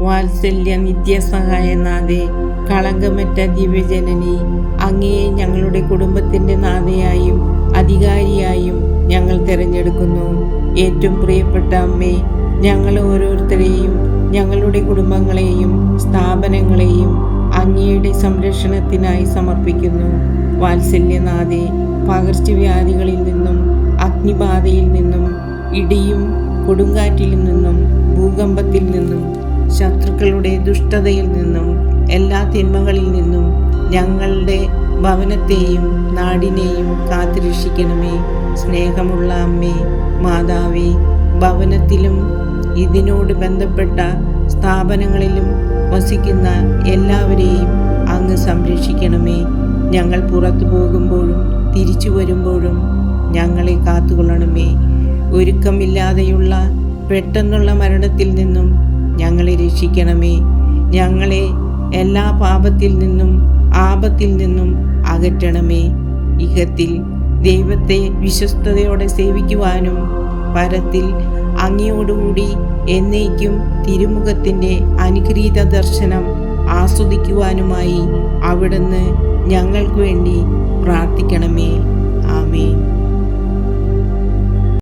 വാത്സല്യ നിത്യസഹായനാഥേ, കളങ്കമറ്റ ദിവ്യജനനി, അങ്ങയെ ഞങ്ങളുടെ കുടുംബത്തിൻ്റെ നാഥയായും അധികാരിയായും ഞങ്ങൾ തിരഞ്ഞെടുക്കുന്നു. ഏറ്റവും പ്രിയപ്പെട്ട അമ്മേ, ഞങ്ങൾ ഓരോരുത്തരെയും ഞങ്ങളുടെ കുടുംബങ്ങളെയും സ്ഥാപനങ്ങളെയും അങ്ങയുടെ സംരക്ഷണത്തിനായി സമർപ്പിക്കുന്നു. വാത്സല്യനാഥേ, പകർച്ചവ്യാധികളിൽ നിന്നും അഗ്നിബാധയിൽ നിന്നും ഇടിയും കൊടുങ്കാറ്റിൽ നിന്നും ഭൂകമ്പത്തിൽ നിന്നും ശത്രുക്കളുടെ ദുഷ്ടതയിൽ നിന്നും എല്ലാ തിന്മകളിൽ നിന്നും ഞങ്ങളുടെ ഭവനത്തെയും നാടിനെയും കാത്തുരക്ഷിക്കണമേ. സ്നേഹമുള്ള അമ്മേ, മാതാവേ, ഭവനത്തിലും ഇതിനോട് ബന്ധപ്പെട്ട സ്ഥാപനങ്ങളിലും വസിക്കുന്ന എല്ലാവരെയും അങ്ങ് സംരക്ഷിക്കണമേ. ഞങ്ങൾ പുറത്തു പോകുമ്പോഴും തിരിച്ചു വരുമ്പോഴും ഞങ്ങളെ കാത്തുകൊള്ളണമേ. ഒരുക്കമില്ലാതെയുള്ള പെട്ടെന്നുള്ള മരണത്തിൽ നിന്നും ഞങ്ങളെ രക്ഷിക്കണമേ. ഞങ്ങളെ എല്ലാ പാപത്തിൽ നിന്നും ആപത്തിൽ നിന്നും അകറ്റണമേ. ഇഹത്തിൽ ദൈവത്തെ വിശ്വസ്തയോടെ സേവിക്കുവാനും പരത്തിൽ അങ്ങയോടുകൂടി എന്നേക്കും തിരുമുഖത്തിൻ്റെ അനുഗ്രഹീത ദർശനം ആസ്വദിക്കുവാനുമായി അവിടുന്ന് ഞങ്ങൾക്ക് വേണ്ടി പ്രാർത്ഥിക്കണമേ. ആമേൻ.